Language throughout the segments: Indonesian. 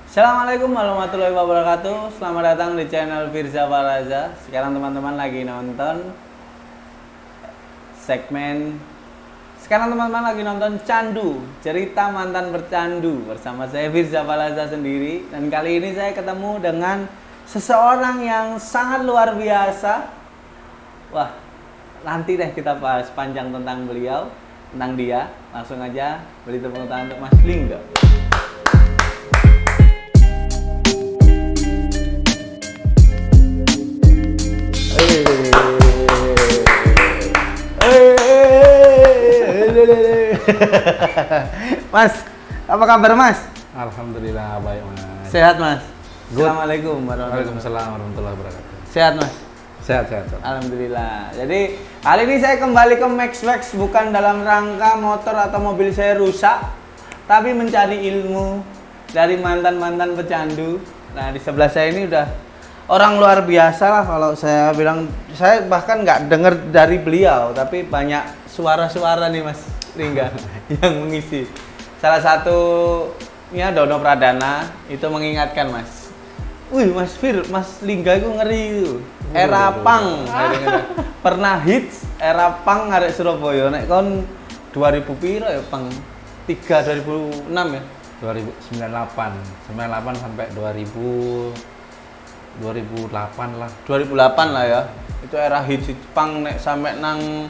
Assalamualaikum warahmatullahi wabarakatuh. Selamat datang di channel Firza Faraza. Sekarang teman-teman lagi nonton Candu, cerita mantan bercandu bersama saya Firza Faraza sendiri. Dan kali ini saya ketemu dengan seseorang yang sangat luar biasa. Wah, nanti deh kita bahas panjang tentang beliau, tentang dia. Langsung aja beri tepuk tangan untuk Mas Lingga. Mas, apa kabar Mas? Alhamdulillah baik Mas. Sehat Mas? Good. Assalamualaikum warahmatullahi wabarakatuh. Sehat Mas? Sehat. Alhamdulillah. Jadi kali ini saya kembali ke Maxwax bukan dalam rangka motor atau mobil saya rusak, tapi mencari ilmu dari mantan-mantan pecandu. Nah di sebelah saya ini udah orang luar biasa lah kalau saya bilang. Saya bahkan nggak dengar dari beliau, tapi banyak suara-suara nih Mas Lingga yang mengisi. Salah satunya Dono Pradana itu mengingatkan Mas. Wih Mas Fir, Mas Lingga itu ngeri itu. Era pang, pernah hits era pang ngarek Surabaya. Nek kon 2000 piro ya pang? 2006 ya? 98 sampai 2008 lah. 2008 lah ya. Itu era hits pang nek sampai nang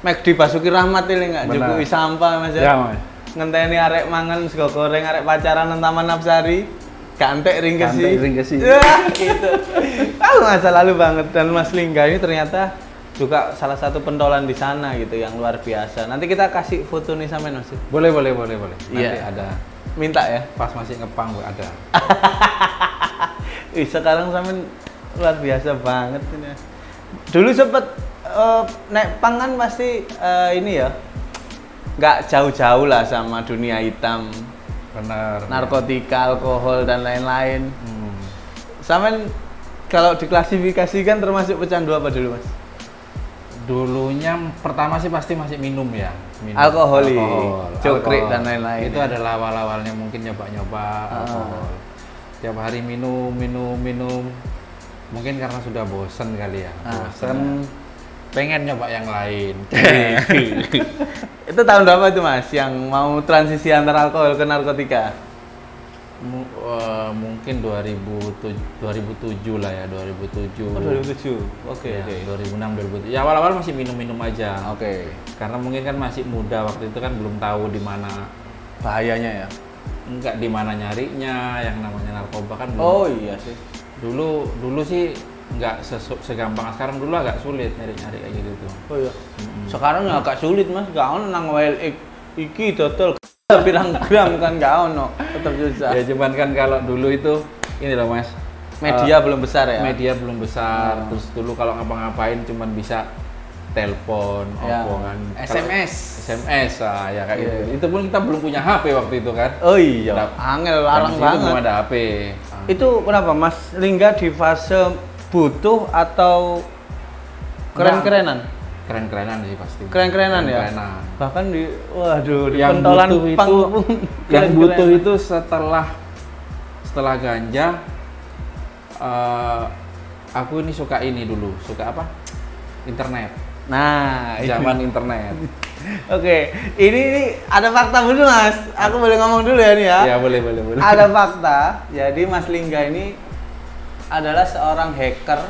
McD Basuki Rahmat ini enggak Jokowi sampah Mas ya. Mas. Ngenteni arek mangan sego goreng arek pacaran nang Taman Apsari. Gantek ringkesi. Ya, gitu. Tahu masa lalu banget. Dan Mas Lingga ini ternyata juga salah satu pentolan di sana gitu yang luar biasa. Nanti kita kasih foto nih sama Mas. Boleh. Nanti Iya. ada. Minta ya. Pas masih ngepang ada. Sekarang sama luar biasa banget ini. Dulu sempet naik pang kan pasti ini ya. Nggak jauh-jauh lah sama dunia hitam. Benar. Narkotika, alkohol dan lain-lain. Samen kalau diklasifikasikan termasuk pecandu apa dulu Mas? Dulunya pertama sih pasti masih minum ya. Alkohol, cokrik alkohol. dan lain-lain. Itu adalah awal-awalnya mungkin nyoba-nyoba alkohol. Tiap hari minum. Mungkin karena sudah bosen kali ya. Bosen. Pengen nyoba yang lain. Itu tahun berapa itu Mas yang mau transisi antara alkohol ke narkotika? Mungkin 2007 lah ya, 2007. Oh, 2007. Oke. 2006 2007. Ya awal-awal masih minum-minum aja. Oke. Karena mungkin kan masih muda waktu itu kan belum tahu di mana bahayanya ya. Enggak di mana nyarinya, yang namanya narkoba kan belum. Oh iya sih. Dulu sih nggak segampang sekarang. Dulu agak sulit nyari-nyari kayak gitu. Oh iya. Sekarang agak sulit Mas, gak ono nang WLX iki dodol pirang gram kan gak ono, tetap susah. Ya cuman kan kalau dulu itu ini loh Mas. Media belum besar ya. Media belum besar. Terus dulu kalau ngapa-ngapain cuman bisa telepon, ya. omongan, SMS ya kayak gitu. Itu pun kita belum punya HP waktu itu kan. Oh iya. Angel larang banget. Belum ada HP. Itu kenapa Mas Lingga di fase butuh atau keren-kerenan? Keren-kerenan sih pasti. Keren-kerenan ya. Bahkan di yang pentolan pang yang butuh itu setelah ganja. Aku ini suka ini dulu, suka apa? Internet. Nah, zaman internet. Oke, ini ada fakta dulu Mas. Aku boleh ngomong dulu ya nih ya. Ya boleh. Ada fakta. Jadi Mas Lingga ini adalah seorang hacker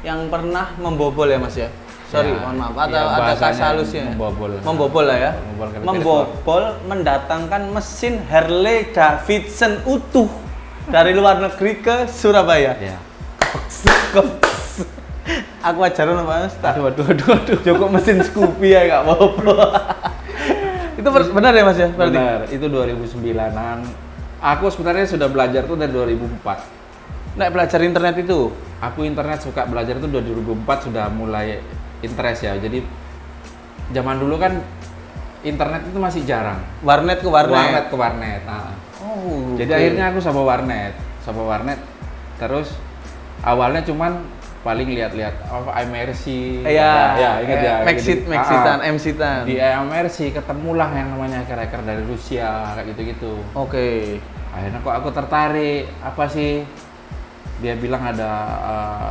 yang pernah membobol ya Mas ya. Sorry, mohon maaf. Ada kata halusnya. Membobol lah ya. Membobol mendatangkan mesin Harley Davidson utuh dari luar negeri ke Surabaya. Ya. Aku ajaran apa Mas? Aduh. Cukup mesin Scoopy ya nggak apa-apa. Itu benar ya Mas ya? Berarti? Benar. Itu 2009-an. Aku sebenarnya sudah belajar tuh dari 2004. Nek belajar internet itu? Aku internet suka belajar itu 2004 sudah mulai interest ya. Jadi zaman dulu kan internet itu masih jarang. Warnet ke warnet. Nah. Oh. Jadi akhirnya aku sama warnet. Terus awalnya cuman paling lihat-lihat MRC. Iya, ingat ya. Maxitan, MC-tan. Di MRC ketemulah yang namanya hacker-hacker dari Rusia kayak gitu-gitu. Oke. Akhirnya kok aku tertarik, apa sih? Dia bilang ada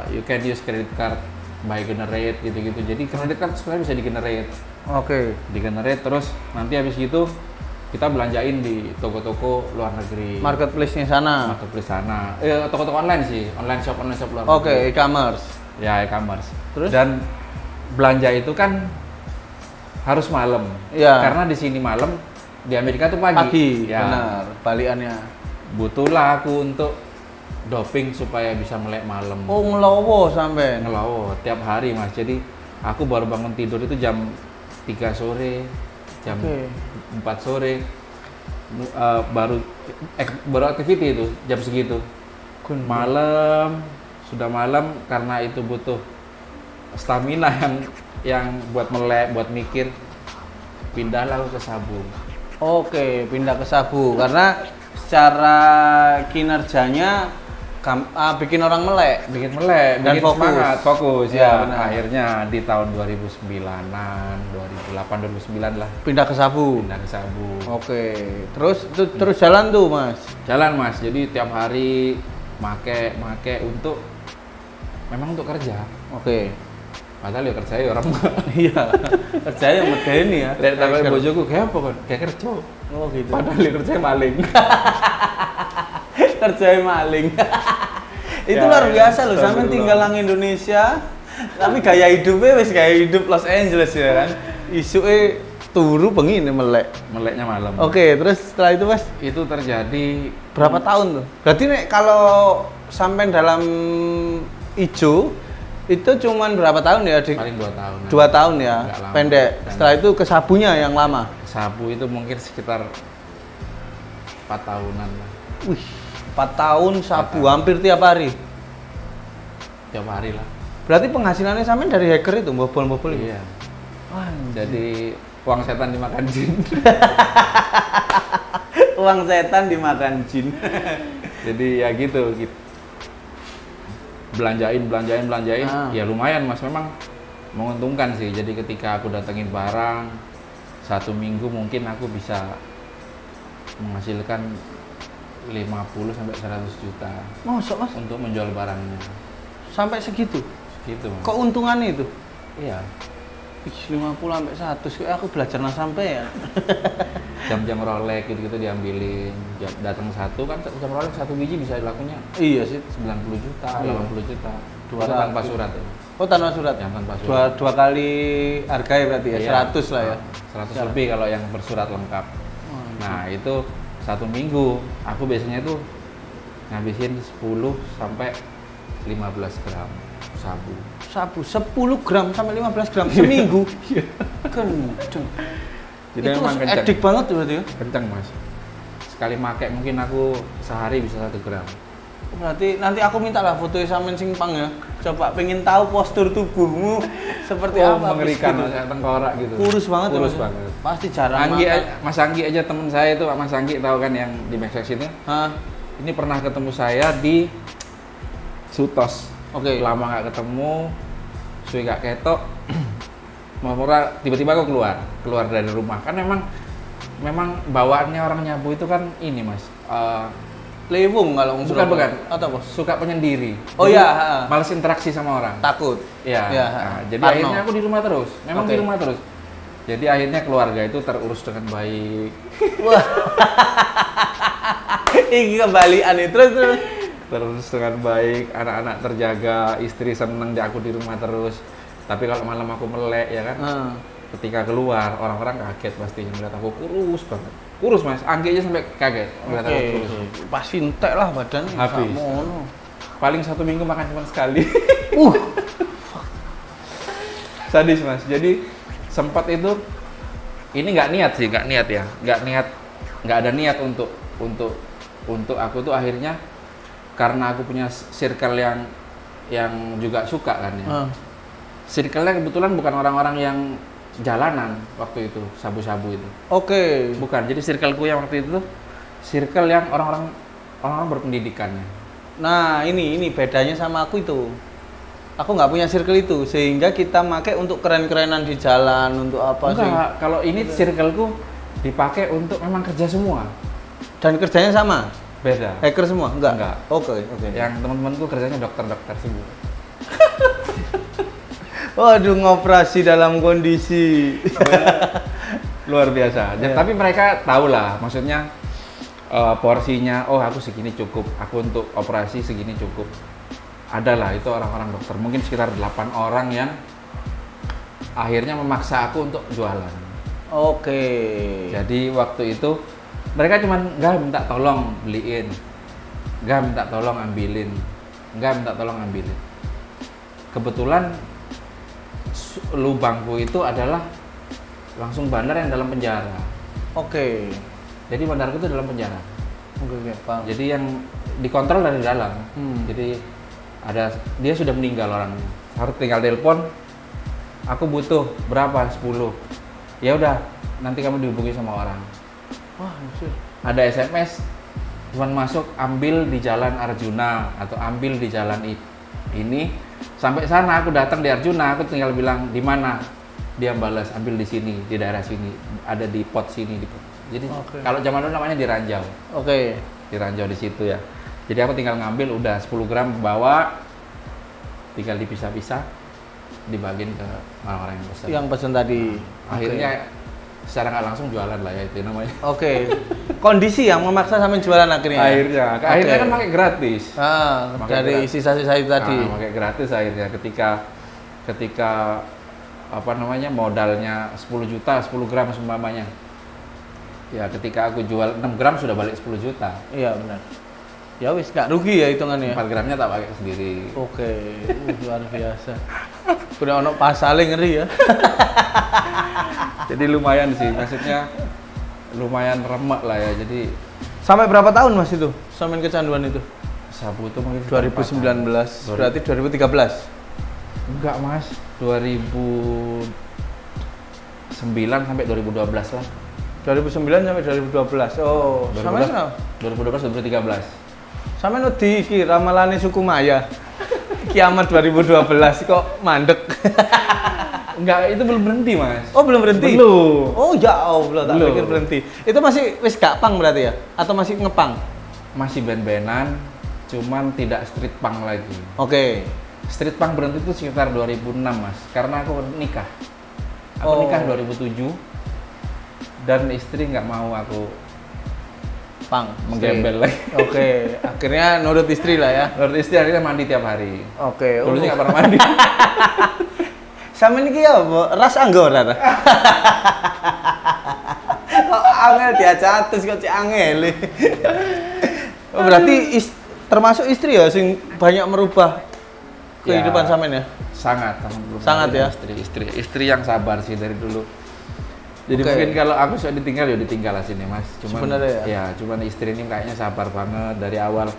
you can use credit card by generate gitu-gitu. Jadi credit card sebenarnya bisa di-generate. Oke. Di-generate terus nanti habis gitu kita belanjain di toko-toko luar negeri. Marketplace-nya sana. Marketplace sana. Toko-toko online sih, online shop luar negeri. Oke, e-commerce. Ya, e-commerce. Terus? Dan belanja itu kan harus malam. Iya. Karena di sini malam, di Amerika tuh pagi. Pagi, Ya. benar. Balikannya. Butuhlah aku untuk doping supaya bisa melek malam. Oh, ngelowo sampai. Ngelowo tiap hari, Mas. Jadi aku baru bangun tidur itu jam 3 sore, jam 4 sore. Baru activity itu jam segitu. Malam, sudah malam karena itu butuh stamina yang buat melek, buat mikir, pindahlah ke sabu. Oke, pindah ke sabu karena secara kinerjanya bikin orang melek, Bikin melek, dan bikin fokus. semangat, fokus Ya, ya. benar. Akhirnya di tahun 2009-an, 2008, 2009 lah pindah ke sabu. pindah ke sabu. Oke, terus jalan tuh Mas. Jalan, Mas. Jadi tiap hari make untuk memang untuk kerja. Oke. Padahal ya kerja ya orang Iya. Kerjanya medeni ya. lihat tapi bojoku kayak apa kan? Kayak kerja. Oh gitu. Padahal ya kerja maling. Kerjanya maling. Itu Ya, luar biasa loh, sampean astagfirullah. tinggal nang Indonesia, tapi gaya hidupnya wis gaya hidup Los Angeles ya kan. Isuke turu bengi nih melek. Meleknya malam. Oke, terus setelah itu Mas, Itu terjadi berapa tahun tuh? Berarti nek kalau sampai dalam ijo itu cuman berapa tahun ya? paling 2 tahun. 2 tahun ya, Nggak lama. pendek. Setelah itu ke sabunya yang lama. Sabu itu mungkin sekitar 4 tahunan lah. Wih, 4 tahun sabu 4 tahun. hampir tiap hari. Tiap hari lah. Berarti penghasilannya sampean dari hacker itu, bobol-bobol itu? Iya. Wah, Jadi uang setan dimakan jin. uang setan dimakan jin. Jadi ya gitu. Belanjain. Ah. Ya lumayan, Mas. Memang menguntungkan sih. Jadi ketika aku datengin barang 1 minggu mungkin aku bisa menghasilkan 50 sampai 100 juta Masa Mas? untuk menjual barangnya. Sampai segitu? Gitu, Mas. Keuntungannya itu? Iya. Ih, 50 sampai 100, kayak aku belajar nang sampai ya. Jam-jam Rolex gitu-gitu diambilin. Datang satu kan jam Rolex 1 biji bisa lakunya Iya sih. 90 juta, Iya. 80 juta. Dua Itu tanpa ratus. surat ya. Oh, tanpa surat. Yang tanpa surat. Dua kali harganya berarti ya, Iya. 100 lah ya. 100 Secara. lebih kalau yang bersurat lengkap. Nah, itu 1 minggu aku biasanya tuh ngabisin 10 sampai 15 gram sabu. Sabu 10 gram sampai 15 gram seminggu. Kenceng. Jadi Itu memang kenceng. edik banget berarti ya. Kenceng, Mas. Sekali make mungkin aku sehari bisa 1 gram. Berarti nanti aku minta lah foto sampean sing pang ya. Coba pengen tahu postur tubuhmu seperti Oh, apa. mengerikan, habis gitu. kayak tengkorak gitu. Kurus banget ya, Kurus Mas? banget. Pasti jarang Anggi, makan. Mas Anggi aja temen saya itu, Mas Anggi tahu kan yang di Maxx ini. Hah? Ini pernah ketemu saya di Sutos. Oke. Lama nggak ketemu, suwi gak ketok. Murah tiba-tiba aku keluar dari rumah. Kan memang bawaannya orang nyabu itu kan ini, Mas. Lewung kalau ngomong Bukan, bukan. Atau apa? Suka penyendiri. Oh Jadi iya, ha. males interaksi sama orang. Takut. Iya. Iya, Nah, jadi Parno. akhirnya aku di rumah terus. Memang Oke. di rumah terus. Jadi akhirnya keluarga itu terurus dengan baik. Wah. Ini kembalian nih. Terus. Terus dengan baik, anak-anak terjaga, istri seneng di aku di rumah terus. Tapi kalau malam aku melek ya kan. Ketika keluar orang-orang kaget pasti melihat aku kurus banget. Kurus, Mas. Anggi aja sampai kaget melihat aku kurus. Pasti entek lah badan. Habis. Mono. Paling 1 minggu makan cuma sekali. Sadis, Mas. Jadi sempat itu ini nggak niat sih, nggak ada niat untuk aku tuh akhirnya karena aku punya circle yang juga suka kan ya. Circle-nya kebetulan bukan orang-orang yang jalanan waktu itu, sabu-sabu itu. Oke. Bukan. Jadi circleku yang waktu itu tuh circle yang orang-orang berpendidikannya. Nah, ini bedanya sama aku itu. Aku nggak punya circle itu, sehingga kita pakai untuk keren-kerenan di jalan, untuk apa sih? Enggak, kalau ini circleku dipakai untuk memang kerja semua. Dan kerjanya sama? Beda. Hacker semua? Enggak. Enggak. Oke, oke. Yang teman-temanku kerjanya dokter-dokter semua. Waduh, ngoperasi dalam kondisi Luar biasa. Iya. Tapi mereka tahu lah, maksudnya porsinya, oh aku segini cukup, aku untuk operasi segini cukup. Adalah itu orang-orang dokter, mungkin sekitar 8 orang yang akhirnya memaksa aku untuk jualan. Oke. Jadi waktu itu mereka cuman nggak minta tolong beliin, nggak minta tolong ambilin, nggak minta tolong ambilin. Kebetulan lubangku itu adalah langsung bandar yang dalam penjara. Oke. Jadi bandarku itu dalam penjara. Oke, paham. Jadi yang dikontrol dari dalam. Jadi dia sudah meninggal orangnya. Harus tinggal telepon. Aku butuh berapa? 10. Ya udah, nanti kamu dihubungi sama orang. Wah, anjir. Ada SMS, cuman masuk ambil di jalan Arjuna atau ambil di jalan ini. Sampai sana aku datang di Arjuna, aku tinggal bilang di mana. Dia balas ambil di sini, di daerah sini, ada di pot sini, di pot. Jadi kalau zaman dulu namanya di Ranjau. Oke. Di Ranjau di situ ya. Jadi aku tinggal ngambil udah 10 gram bawa, tinggal dipisah-pisah, dibagiin ke orang-orang yang pesan. Yang pesan tadi. Akhirnya secara nggak langsung jualan lah ya itu namanya. Oke. Kondisi yang memaksa sampai jualan akhirnya. Akhirnya kan pakai gratis. Pakai dari sisa-sisa itu tadi. Pakai gratis akhirnya ketika apa namanya modalnya 10 juta, 10 gram seumpamanya. Ya ketika aku jual 6 gram sudah balik 10 juta. Iya benar. Ya wis nggak rugi ya hitungannya. 4 gramnya tak pakai sendiri. Oke, luar biasa. Udah ono pasale ngeri ya. Jadi lumayan sih, maksudnya lumayan remek lah ya. Jadi Sampai berapa tahun Mas itu? Sampai kecanduan itu? sabu itu mungkin 2019. Berarti 2013. Enggak Mas, 2009 sampai 2012 lah. 2009 sampai 2012. Oh, sampai 2012 2013. Sampai nudi iki ramalane suku Maya. Kiamat 2012 kok mandek. Enggak, itu belum berhenti, Mas. Oh, belum berhenti? Belum. Oh, ya Allah, tak Belum. pikir berhenti. Itu masih wis gak pang berarti ya? Atau masih ngepang? Masih band-bandan, cuman tidak street punk lagi. Oke. Street punk berhenti itu sekitar 2006, Mas. Karena aku nikah. Aku nikah 2007 dan istri nggak mau aku Pang, menggembel lagi. Oke, akhirnya nurut istri lah ya. Menurut istri akhirnya mandi tiap hari. Oke. Dulunya nggak pernah mandi. Sama ini ya, ras anggora ta? Kok angel diacatus kok cek angel. Oh, berarti termasuk istri ya sing banyak merubah kehidupan sampean ya? Sangat ya? Istri yang sabar sih dari dulu. Jadi mungkin kalau aku sudah ditinggal ya ditinggal lah sini Mas. Cuman sebenarnya ya cuman istri ini kayaknya sabar banget dari awal.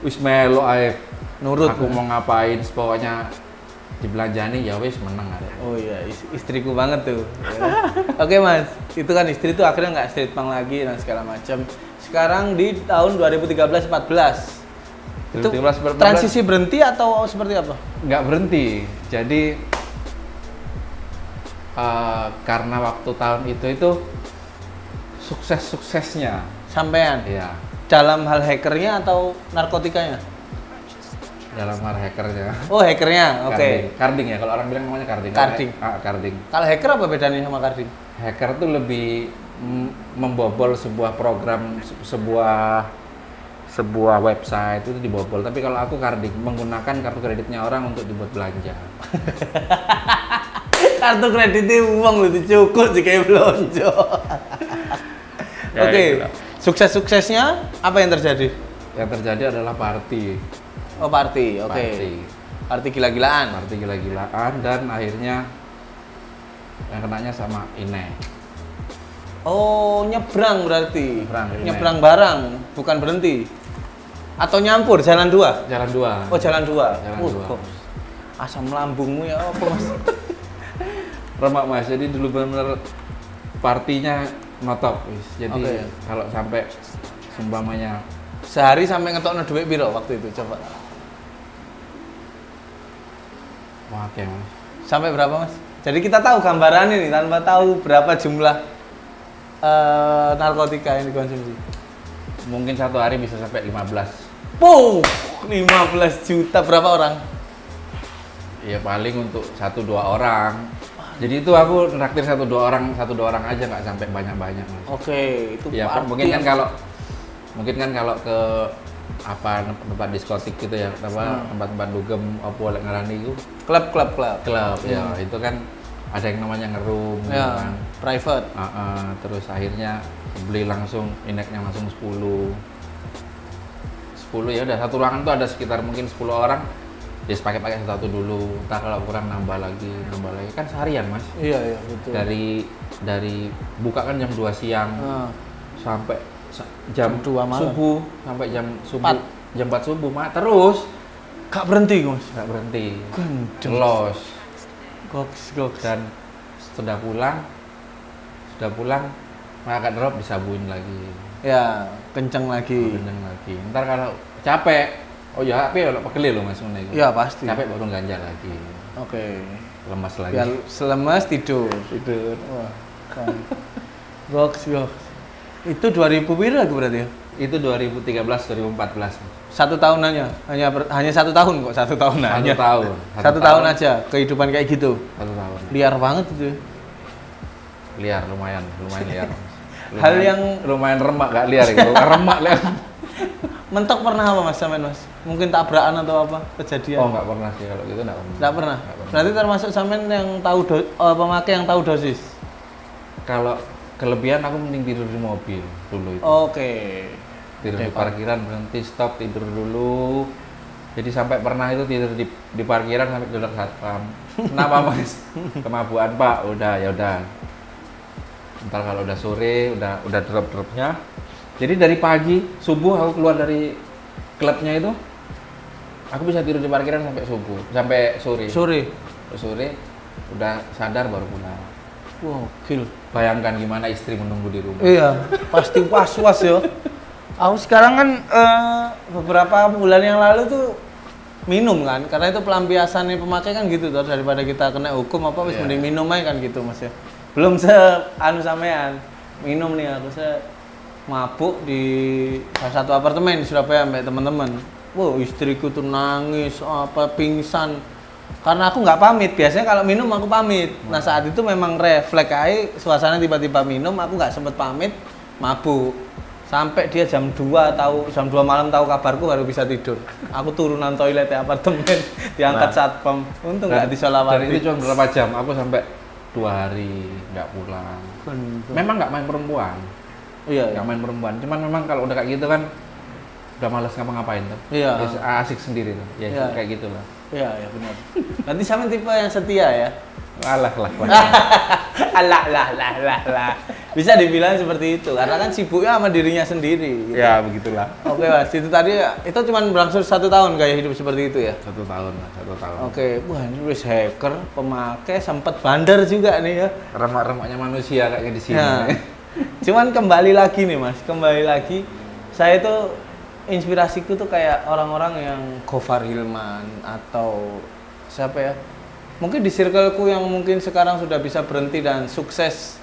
Wis melo ae nurut. Aku mau ngapain pokoknya dibelanjani ya wis menang ada. Oh iya, istriku banget tuh. Oke Mas, itu kan istri tuh akhirnya nggak street punk lagi dan segala macam. Sekarang di tahun 2013-14. Itu transisi berhenti atau seperti apa? Nggak berhenti. Jadi karena waktu tahun itu sukses-suksesnya sampean. Iya. Dalam hal hackernya atau narkotikanya? Dalam hal hackernya. Oh, hackernya. Oke. Carding ya, kalau orang bilang namanya carding. Carding. Carding. Kalau hacker apa bedanya sama carding? Hacker tuh lebih membobol sebuah program, sebuah website itu dibobol. Tapi kalau aku carding, menggunakan kartu kreditnya orang untuk dibuat belanja. Kartu kreditnya uang lu cukup sih kayak belanja. Oke. Sukses-suksesnya apa yang terjadi? Yang terjadi adalah party. Oh, party. Oke. Party gila-gilaan. Party gila-gilaan dan akhirnya yang kenanya sama Ine. Oh, nyebrang berarti. Nyebrang barang, bukan berhenti. Atau nyampur jalan dua? Jalan dua. Oh, jalan dua. Jalan dua. Kok asam lambungmu ya apa, Mas? Remak Mas, jadi dulu benar-benar partinya notop. Jadi kalau sampai seumpamanya sehari sampai ngetokno duit piro waktu itu coba? Wah, oke Mas. Sampai berapa Mas? Jadi kita tahu gambarannya nih tanpa tahu berapa jumlah narkotika yang dikonsumsi. mungkin satu hari bisa sampai 15. Wow, 15 juta berapa orang? Ya paling untuk 1-2 orang. Jadi itu aku traktir 1-2 orang aja, nggak sampai banyak-banyak Mas. Oke, itu Ya party mungkin kan yang- kalau ke apa tempat diskotik gitu ya, apa tempat-tempat dugem apa oleh ngarani itu klub. klub ya, itu kan ada yang namanya ngerum gitu Ya, kan. private. Terus akhirnya beli langsung ineknya langsung 10 ya udah, satu ruangan tuh ada sekitar mungkin 10 orang. Ya pakai satu dulu, entah kalau kurang nambah lagi kan seharian Mas. Iya, betul. Dari buka kan jam 2 siang sampai jam 2 malam. subuh, sampai jam subuh 4. jam 4 subuh terus Gak berhenti, Mas. nggak berhenti, Gendeng. los. Goks. Dan sudah pulang agak drop, disabuin lagi, Ya, kenceng lagi. gendeng lagi. Ntar kalau capek, oh ya tapi kalau pegel lo Mas Mune. Iya, pasti. Capek baru ganja lagi, Oke. lemas lagi. Biar selemas tidur. Wah, kan. Goks. Itu 2000 pira lagi berarti ya? Itu 2013 2014. Satu tahun hanya 1 tahun kok, 1 tahun aja. 1 tahun. 1 tahun aja kehidupan kayak gitu. 1 tahun. Liar banget itu. Liar, lumayan liar. Hal yang lumayan remak, gak liar gitu. Remak liar. mentok pernah apa Mas sampean Mas? Mungkin tabrakan atau apa kejadian? Oh, nggak pernah sih kalau gitu, nggak pernah. Nggak pernah. Berarti termasuk sampean yang tahu pemakai yang tahu dosis. Kalau kelebihan aku mending tidur di mobil dulu itu. Oke. Tidur di parkiran, berhenti stop, tidur dulu. Jadi sampai pernah itu tidur di parkiran sampai duduk satpam. Kenapa Mas? Kemabuan Pak. Udah, ya udah. Ntar kalau udah sore, udah drop-dropnya. Jadi dari pagi subuh aku keluar dari klubnya itu, aku bisa tidur di parkiran sampai subuh, sampai sore. Sore udah sadar baru pulang. Wow, gil. Bayangkan gimana istri menunggu di rumah. Iya, pasti was-was ya. Aku sekarang kan beberapa bulan yang lalu tuh minum kan, karena itu pelampiasan pemakai kan gitu tuh, daripada kita kena hukum apa wis mending minum aja kan gitu Mas ya. Belum anu sampean minum nih aku mabuk di salah satu apartemen di Surabaya sampai teman-teman. Wow, istriku tuh nangis pingsan. Karena aku nggak pamit, biasanya kalau minum aku pamit. Nah saat itu memang refleks aja, suasana tiba-tiba minum, aku nggak sempet pamit, mabuk. Sampai dia jam 2 malam tahu kabarku baru bisa tidur. Aku turunan toilet ya apartemen, diangkat satpam. Untung nggak disolawati. Dan itu cuma berapa jam, aku sampai 2 hari nggak pulang. Memang nggak main perempuan. Iya. Nggak main perempuan, cuman memang kalau udah kayak gitu kan udah males ngapa-ngapain tuh. Iya. Asik sendiri tuh. Ya Iya. kayak gitulah. Iya benar. Nanti sama tipe yang setia ya. Alah. Alah. Bisa dibilang seperti itu karena kan sibuknya sama dirinya sendiri. Gitu. Ya begitulah. Oke Mas, itu tadi itu cuma berlangsung 1 tahun gaya hidup seperti itu ya. 1 tahun lah, 1 tahun. Oke, wah ini wis hacker, pemakai, sempat bandar juga nih ya. Remak-remaknya manusia kayak di sini. Nah, cuman kembali lagi nih Mas, saya itu inspirasiku tuh kayak orang-orang yang Gofar Hilman atau siapa ya? Mungkin di circleku yang mungkin sekarang sudah bisa berhenti dan sukses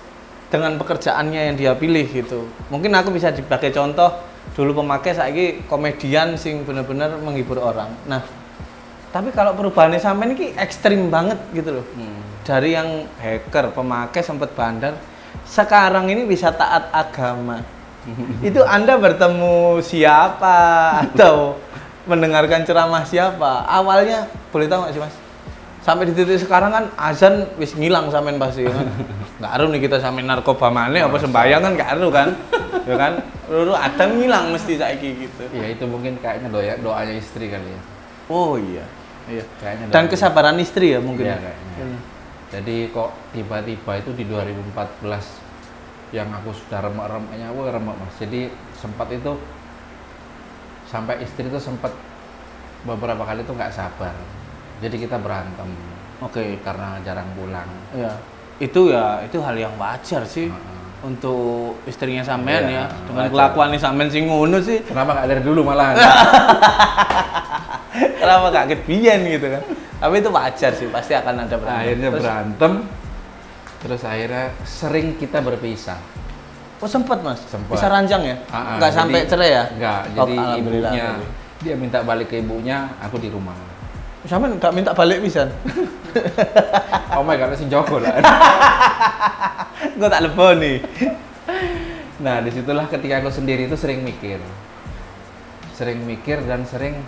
dengan pekerjaannya yang dia pilih gitu. Mungkin aku bisa dipakai contoh, dulu pemakai saiki komedian sing bener-bener menghibur orang. Nah, tapi kalau perubahannya sampai ini ekstrim banget gitu loh. Dari yang hacker, pemakai sempat bandar, sekarang ini bisa taat agama. Itu Anda bertemu siapa atau mendengarkan ceramah siapa? Awalnya boleh tahu nggak sih Mas? Sampai di titik sekarang kan azan wis ngilang sampean pasti kan. Nggak aru nih kita sampe narkoba maneh apa sembayang kan nggak aru kan. Ya kan? Luru adzan ngilang mesti saiki gitu. Ya itu mungkin kayaknya doanya istri kali ya. Oh iya. Iya. Kayaknya Dan kesabaran istri ya mungkin. Iya kayaknya. Jadi kok tiba-tiba itu di 2014 yang aku sudah remek-remeknya, remek Mas. Jadi sempat itu sampai istri itu sempat beberapa kali itu nggak sabar. Jadi kita berantem. Oke. Karena jarang pulang. Iya. Itu hal yang wajar sih. Untuk istrinya sampean ya. Dengan kelakuan sampean sing ngono sih. Kenapa nggak dari dulu malahan? Kenapa nggak kebiyen gitu kan? Tapi itu wajar sih, pasti akan ada berantem. Akhirnya berantem. Terus akhirnya sering kita berpisah. Oh sempat mas? Sempet. Bisa ranjang ya? Nggak sampai cerai ya? Enggak, Oh, jadi alhamdulillah. ibunya dia minta balik ke ibunya, aku di rumah. Sampai nggak minta balik bisa? Oh my god, si Joko lah. Gue tak lebon nih. Nah, disitulah ketika aku sendiri itu sering mikir dan sering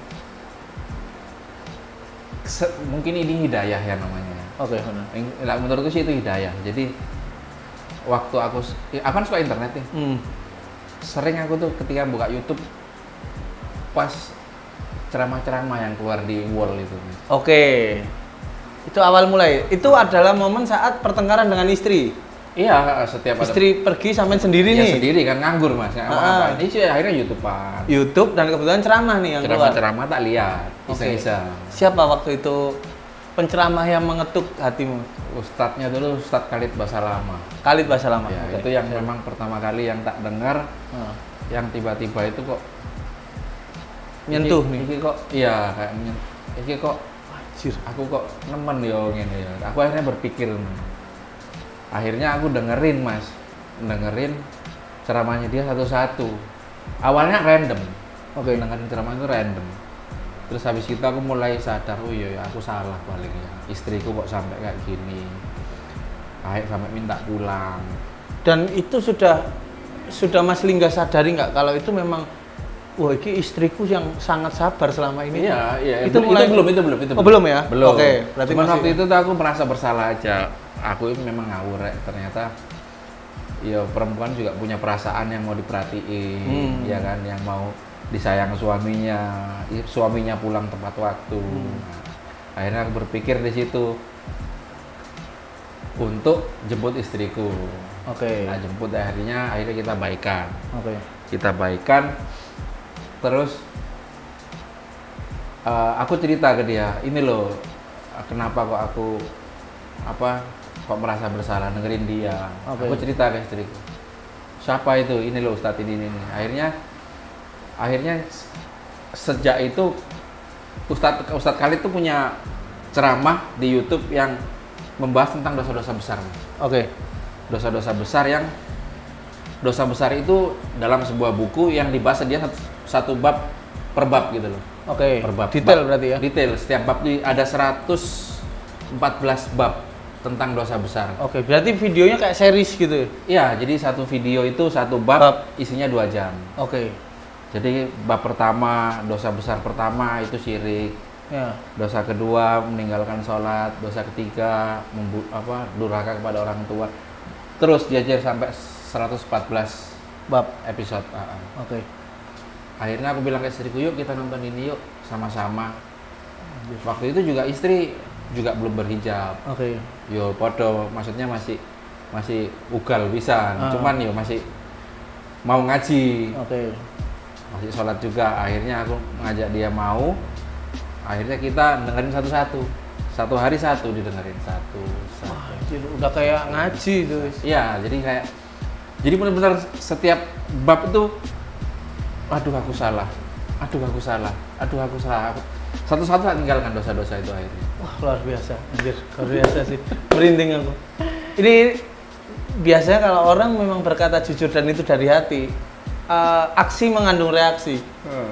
mungkin ini hidayah ya namanya. Oke. Nah, menurutku sih itu hidayah. Jadi waktu aku kan suka internet nih. Sering aku tuh ketika buka YouTube pas ceramah-ceramah yang keluar di wall itu. Oke. Itu awal mulai. Itu adalah momen saat pertengkaran dengan istri. Iya, setiap Istri pergi sampai sendiri ya, nih. sendiri kan nganggur mas, nggak apa-apa. Ini sih akhirnya YouTubean. YouTube dan kebetulan ceramah nih yang keluar. Ceramah tak lihat, Oke. iseng-iseng. Siapa waktu itu penceramah yang mengetuk hatimu? Ustadznya dulu Ustadz Khalid Basalamah. Khalid Basalamah. Ya, Oke. itu yang memang pertama kali yang tak dengar, yang tiba-tiba itu kok Nyentuh iki, nih. Iki kok, iya kayak iki kok, Anjir. aku kok nemen yo ngene ya. Aku akhirnya berpikir, akhirnya aku dengerin mas, ceramahnya dia satu-satu. Awalnya random, dengerin ceramah itu random. Terus habis itu aku mulai sadar, oh iya aku salah paling ya. Istriku kok sampai kayak gini, sampai minta pulang. Dan itu sudah Mas Lingga sadari nggak kalau itu memang wah ini istriku yang sangat sabar selama ini. Iya. Itu belum. Oh, belum ya? Belum. Oke, berarti cuman masih waktu itu tuh aku merasa bersalah aja. Aku ini memang ngawur ya. Ternyata ya perempuan juga punya perasaan yang mau diperhatiin, ya kan, yang mau disayang suaminya pulang tepat waktu. Nah, akhirnya aku berpikir di situ untuk jemput istriku. Oke. Nah, jemput akhirnya kita baikan. Oke. Kita baikan, terus aku cerita ke dia, ini loh kenapa kok aku kok merasa bersalah dengerin dia. Oke. Aku cerita ke istriku, siapa itu, ini loh Ustadz ini. Akhirnya sejak itu Ustadz Khalid tuh punya ceramah di YouTube yang membahas tentang dosa-dosa besar. Oke. Dosa-dosa besar itu dalam sebuah buku yang dibahas dia satu bab per bab gitu loh. Oke. Per bab. Detail berarti ya. Detail. Setiap bab ada 114 bab tentang dosa besar. Oke, berarti videonya kayak series gitu. Iya, jadi satu video itu satu bab isinya 2 jam. Oke. Jadi bab pertama, dosa besar pertama itu syirik. Ya. Dosa kedua meninggalkan sholat, dosa ketiga durhaka kepada orang tua. Terus diajar sampai 114 Bab episode. Oke. Akhirnya aku bilang ke istriku, yuk kita nonton ini yuk sama-sama. Waktu itu juga istri juga belum berhijab. Oke. Yo podo, maksudnya masih ugal bisa, cuman yo masih mau ngaji. Oke. Masih sholat juga. Akhirnya aku ngajak dia mau. Akhirnya kita dengerin satu-satu. Satu hari satu didengerin satu. Wah, udah kayak ngaji itu. Iya, jadi benar-benar setiap bab itu aku salah. Satu-satu tak tinggalkan dosa-dosa itu akhirnya. Wah, luar biasa. Anjir, luar biasa sih. Merinding aku. Ini biasanya kalau orang memang berkata jujur dan itu dari hati, aksi mengandung reaksi.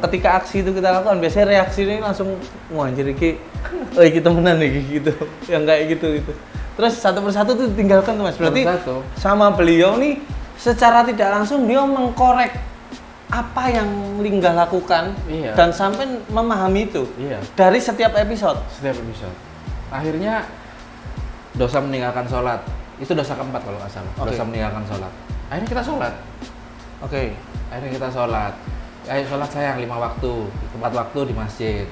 Ketika aksi itu kita lakukan, biasanya reaksi ini langsung wah anjir iki temenan nih gitu. Yang kayak gitu. Terus satu persatu tuh tinggalkan tuh Mas. Berarti sama beliau nih secara tidak langsung dia mengkorek apa yang Lingga lakukan dan sampai memahami itu dari setiap episode. Akhirnya dosa meninggalkan sholat itu dosa keempat kalau nggak salah. Dosa meninggalkan sholat. Akhirnya kita sholat. Oke. Akhirnya kita sholat. Ayo sholat sayang 5 waktu, 4 waktu di masjid.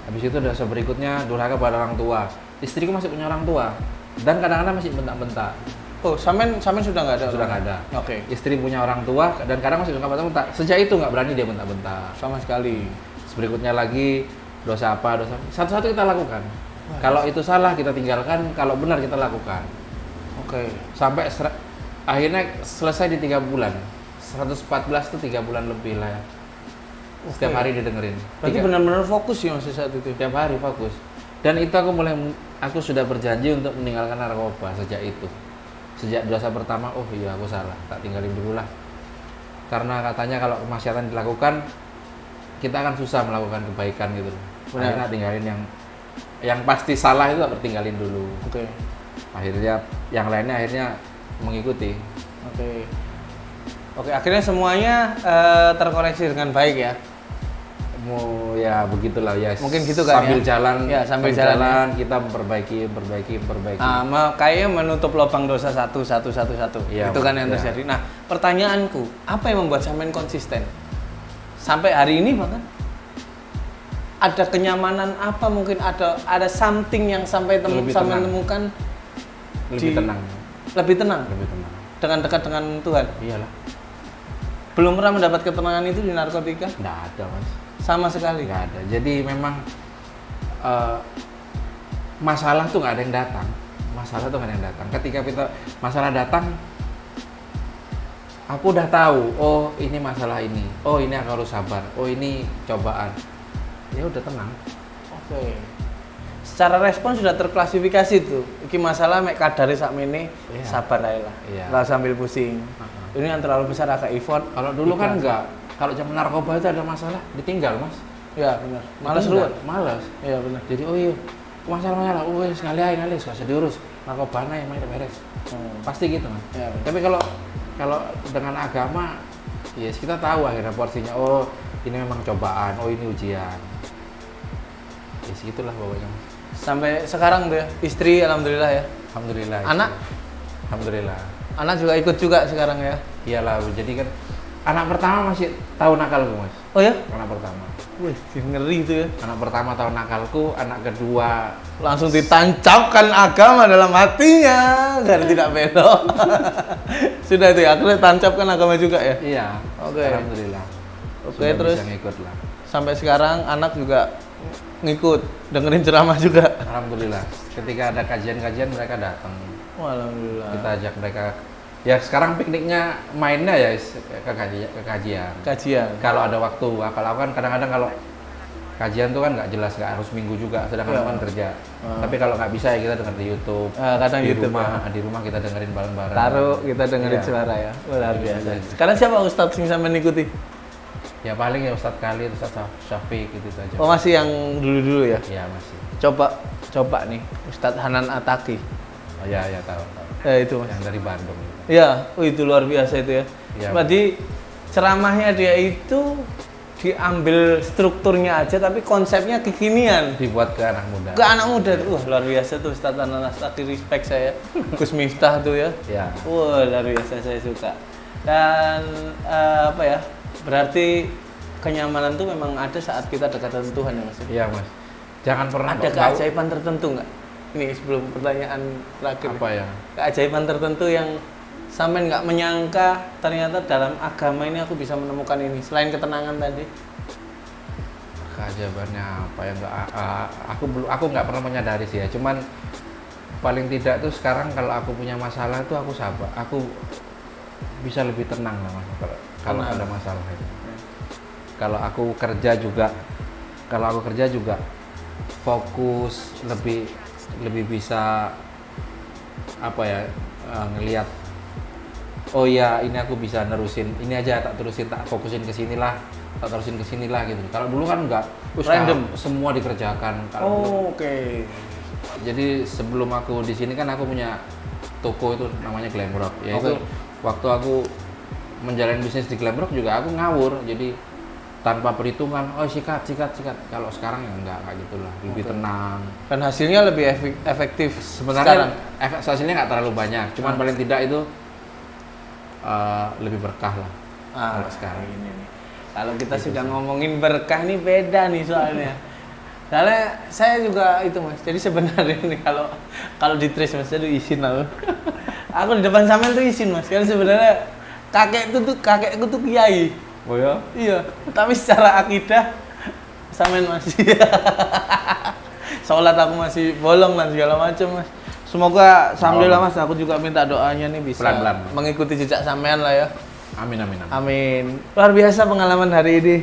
Habis itu dosa berikutnya durhaka pada orang tua. Istriku masih punya orang tua dan kadang-kadang masih bentak-bentak. Oh, samen sudah nggak ada? Sudah nggak ada. Oke. Istri punya orang tua dan kadang masih suka bentak-bentak. Sejak itu nggak berani dia bentak-bentak. Sama sekali. Berikutnya lagi dosa apa? Dosa satu-satu kita lakukan. Kalau itu salah kita tinggalkan, kalau benar kita lakukan. Oke. Sampai akhirnya selesai di 3 bulan. 114 itu 3 bulan lebih lah ya. Setiap hari didengerin. Berarti benar-benar fokus ya Mas saat itu. Setiap hari fokus. Dan itu aku sudah berjanji untuk meninggalkan narkoba sejak itu. sejak dosa pertama, oh iya aku salah, tak tinggalin dulu lah. Karena katanya kalau kemaksiatan dilakukan, kita akan susah melakukan kebaikan gitu. Akhirnya tinggalin yang pasti salah itu harus tinggalin dulu. Oke. Akhirnya yang lainnya akhirnya mengikuti. Oke, akhirnya semuanya terkoreksi dengan baik ya. Mau ya begitulah ya. Mungkin gitu kan sambil ya? jalan, Ya, sambil jalan kita memperbaiki. Kayaknya menutup lubang dosa satu. Iya, Itu kan yang iya. terjadi. Nah, pertanyaanku, apa yang membuat sampean konsisten? Sampai hari ini bahkan ada kenyamanan apa, mungkin ada something yang sampai sampean temukan lebih tenang. Lebih tenang Lebih tenang. dengan dekat dengan Tuhan. Iyalah. Belum pernah mendapat ketenangan itu di narkotika? Nggak ada, Mas. Sama sekali. Nggak ada. Jadi memang masalah tuh nggak ada yang datang. Ketika masalah datang, aku udah tahu. Oh ini masalah ini. Oh ini aku harus sabar. Oh ini cobaan. Ya udah tenang. Oke. Secara respon sudah terklasifikasi tuh. Iki masalah mek kadare sakmene, Iya. sabar ae lah. Iya. Lah sambil pusing. Ini yang terlalu besar agak effort. Kalau dulu kan Ikhlas. enggak. Kalau zaman narkoba itu ada masalah, ditinggal, Mas. Ya benar. Males Ditinggal. ruwet. Males. Iya benar. Jadi oh iya, masalah. Oh wis ngalih gak usah diurus. Narkoba yang main beres. Pasti gitu, Mas. Ya, benar. Tapi kalau dengan agama, yes kita tahu akhirnya porsinya. Oh ini memang cobaan. Oh ini ujian. Yes gitulah pokoknya, Mas. Sampai sekarang tuh ya, istri alhamdulillah ya. Alhamdulillah. Anak? Alhamdulillah. Anak juga ikut juga sekarang ya. Iyalah, jadi kan anak pertama masih tahu nakalku, Mas. Oh ya? Anak pertama. Wih, ngeri itu ya. Anak pertama tahu nakalku, anak kedua Langsung ditancapkan agama dalam hatinya agar tidak belok. Sudah itu ya, akhirnya tancapkan agama juga ya. iya. Oke. Alhamdulillah. Oke, Sudah terus bisa ngikut lah. sampai sekarang anak juga ngikut, dengerin ceramah juga. Alhamdulillah. Ketika ada kajian-kajian mereka datang. Wah, alhamdulillah. Kita ajak mereka. Ya sekarang pikniknya mainnya ya ke kajian. Kajian. Kalau ada waktu, kalau aku kan kadang-kadang kalau kajian tuh kan nggak jelas, nggak harus minggu juga, sedangkan Iya. aku kan kerja. Tapi kalau nggak bisa ya kita denger di YouTube. Kadang di YouTube rumah, ya. di rumah kita dengerin bareng-bareng. Taruh kita dengerin Iya. suara ya. Luar biasa. Iya. Sekarang siapa Ustadz yang sampai ikuti? Ya paling ya Ustadz Khalid, Ustadz Syafiq gitu aja. Oh, masih yang dulu-dulu ya? Iya masih. Coba nih, Ustadz Hanan Ataki. Oh ya tahu. Itu Mas. Yang dari Bandung. Ya, itu luar biasa itu ya. Iya. Berarti ceramahnya dia itu diambil strukturnya aja, tapi konsepnya kekinian. Dibuat ke anak muda. Ke anak muda, wah luar biasa tuh Ustadz Hanan Ataki, respect saya. Gus Miftah tuh ya. Ya. Wah luar biasa, saya suka. Dan apa ya? Berarti kenyamanan tuh memang ada saat kita dekat dengan Tuhan ya Mas. Iya Mas. Jangan pernah Ada keajaiban tertentu nggak? Ini sebelum pertanyaan terakhir. Apa ya? Keajaiban tertentu yang sampai nggak menyangka ternyata dalam agama ini aku bisa menemukan ini selain ketenangan tadi. Keajaibannya apa ya? Aku nggak pernah menyadari sih ya. Cuman paling tidak tuh sekarang kalau aku punya masalah tuh aku sabar. Aku bisa lebih tenang lah Mas. Kalau ada masalah itu. Kalau aku kerja juga fokus, lebih bisa apa ya, ngelihat oh ya ini aku bisa nerusin ini aja, tak fokusin ke sinilah gitu. Kalau dulu kan enggak, Random. semua dikerjakan. Kalau dulu, Oke. jadi sebelum aku di sini kan aku punya toko itu namanya Glamrock. Ya itu waktu aku menjalani bisnis di Glamrock juga aku ngawur, jadi tanpa perhitungan, oh sikat. Kalau sekarang ya enggak kayak gitulah, lebih tenang. Dan hasilnya lebih efektif Sebenarnya hasilnya nggak terlalu banyak, cuman paling tidak itu lebih berkah lah. Kalau sekarang ini nih. Kalau kita sudah ngomongin berkah nih beda nih soalnya. Soalnya saya juga itu Mas. Jadi sebenarnya nih kalau di trace Mas itu izin aku. Aku di depan sampean tuh izin Mas. Karena sebenarnya kakekku tuh kiai. Oh ya? Iya, tapi secara akidah sampean masih sholat aku masih bolong dan segala macam Mas. Semoga alhamdulillah Mas, aku juga minta doanya nih bisa Pelan-pelan. mengikuti jejak sampean lah ya. Amin. Amin. Luar biasa pengalaman hari ini.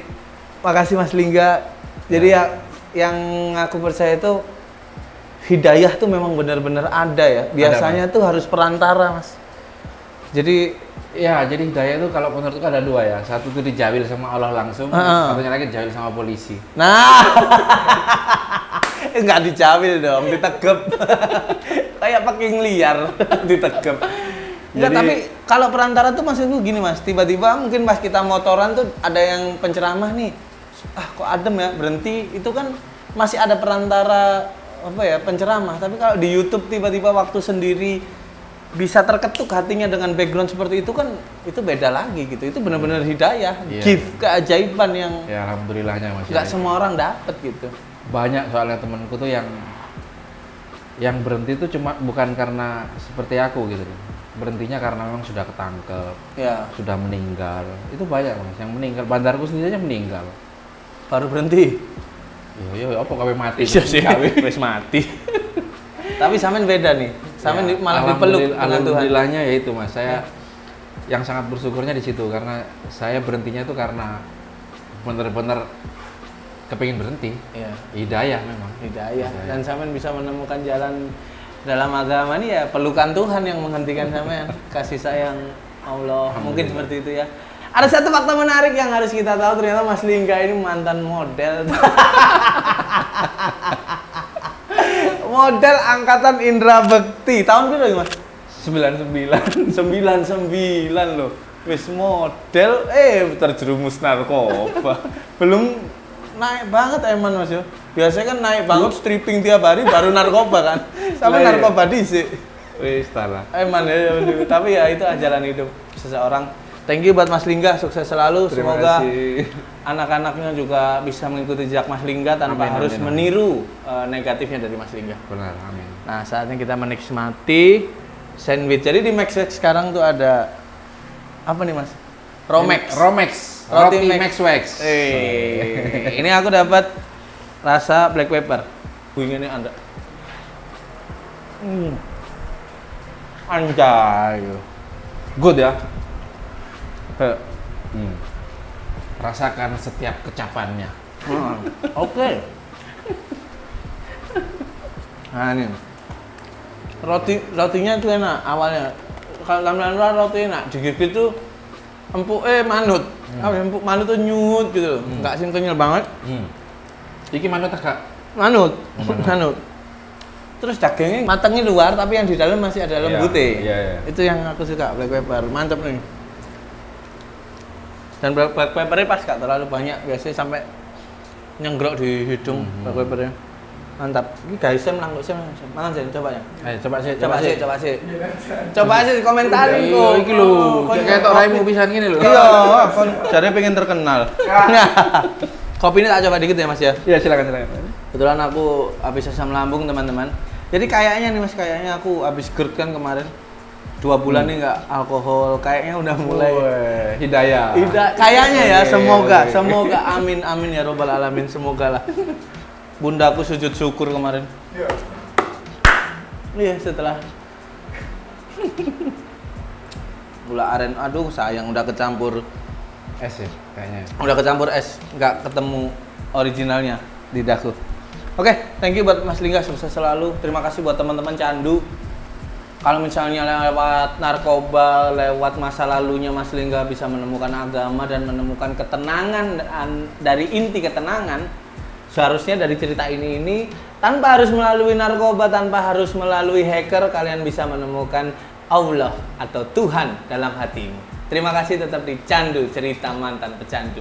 Makasih Mas Lingga. Jadi ya yang aku percaya itu hidayah tuh memang benar-benar ada ya. Biasanya tuh harus perantara Mas. Jadi ya, jadi hidayah itu kalau menurutku ada dua ya. Satu itu dijawil sama Allah langsung, satunya lagi dijawil sama polisi. nah, nggak dijawil dong, ditegep. Kayak pakai liar, ditegep. Enggak, Jadi- tapi kalau perantara tuh maksudku gini mas, tiba-tiba mungkin pas kita motoran tuh ada yang penceramah nih, kok adem ya, berhenti, itu kan masih ada perantara apa ya, penceramah. Tapi kalau di YouTube tiba-tiba waktu sendiri bisa terketuk hatinya dengan background seperti itu kan, itu beda lagi gitu. Itu benar-benar hidayah, Iya. gift, keajaiban yang Ya alhamdulillahnya Mas. nggak Ya. semua orang dapet gitu. Banyak soalnya temanku tuh yang berhenti tuh cuma bukan karena seperti aku gitu. Berhentinya karena memang sudah ketangkep, Ya, sudah meninggal. Itu banyak Mas yang meninggal. Bandarku sendiri aja meninggal. baru berhenti. Iya, apa kawe mati? Iya sih, Kawe. wis mati. Tapi Samen beda nih. Samen Ya, malah dipeluk dengan Tuhan. alhamdulillahnya ya itu Mas. Saya yang sangat bersyukurnya di situ karena saya berhentinya itu karena benar-benar kepingin berhenti. Iya, Hidayah memang. hidayah. Dan Samen bisa menemukan jalan dalam agama ini ya pelukan Tuhan yang menghentikan Samen. Kasih sayang Allah. Mungkin seperti itu ya. Ada satu fakta menarik yang harus kita tahu, ternyata Mas Lingga ini mantan model. Model angkatan Indra Bekti. Tahun berapa Mas? 99. 99 loh. Wis model terjerumus narkoba. Belum naik banget Eman Mas yo. Biasanya kan naik banget stripping tiap hari baru narkoba kan. Sama Lah, iya. narkoba dhisik. Wis salah. Eman ya. Tapi ya itu ajaran hidup seseorang. Thank you buat Mas Lingga, sukses selalu. Terima Semoga kasih. anak-anaknya juga bisa mengikuti jejak Mas Lingga tanpa Amin, harus amin, amin. meniru negatifnya dari Mas Lingga. Benar, amin. Nah, saatnya kita menikmati sandwich. Jadi di Max sekarang tuh ada apa nih Mas? Romex. Romex. Roti Roti Max. Max Wax. Ini aku dapat rasa black pepper. Ini Anda. Anjay. Good ya. Heh. Rasakan setiap kecapannya. Oke. Nah ini rotinya tuh enak awalnya. Kalau tampilan luar roti enak, digigit tuh empuk manut. Empuk manut tuh nyut gitu loh. Nggak sing kenyal banget. Iki manut agak Manut. Manut. Manut. Terus dagingnya matangnya luar tapi yang di dalam masih ada lembutnya. Iya. Itu yang aku suka, black pepper. Mantap nih. Dan black peppernya pas gak terlalu banyak, biasanya sampai nyenggrok di hidung black peppernya. Mantap. Ini guys, saya melangkuk, saya mangan sih, coba ya. Ayo coba sih, Coba sih. Coba sih komentarin Iya, kok. iki lho. Kayak tok raimu pisan ngene lho. Iya, kon jare pengen terkenal. Kopi ini tak coba dikit ya Mas ya. Iya, silakan. Kebetulan aku habis asam lambung teman-teman. Jadi kayaknya nih Mas, kayaknya aku habis GERD kan kemarin. 2 bulan nih nggak alkohol, kayaknya udah mulai. Hidayah. Kayaknya ya, Oke. semoga amin ya robbal alamin, semoga lah. Bundaku sujud syukur kemarin. Iya, setelah gula aren, aduh sayang udah kecampur Es ya, kayaknya. Udah kecampur es, nggak ketemu originalnya di daku. Oke, thank you buat Mas Lingga, sukses selalu. Terima kasih buat teman-teman candu. Kalau misalnya lewat narkoba, lewat masa lalunya Mas Lingga bisa menemukan agama dan menemukan ketenangan dari inti ketenangan. Seharusnya dari cerita ini tanpa harus melalui narkoba, tanpa harus melalui hacker, kalian bisa menemukan Allah atau Tuhan dalam hatimu. Terima kasih tetap di Candu Cerita Mantan Pecandu.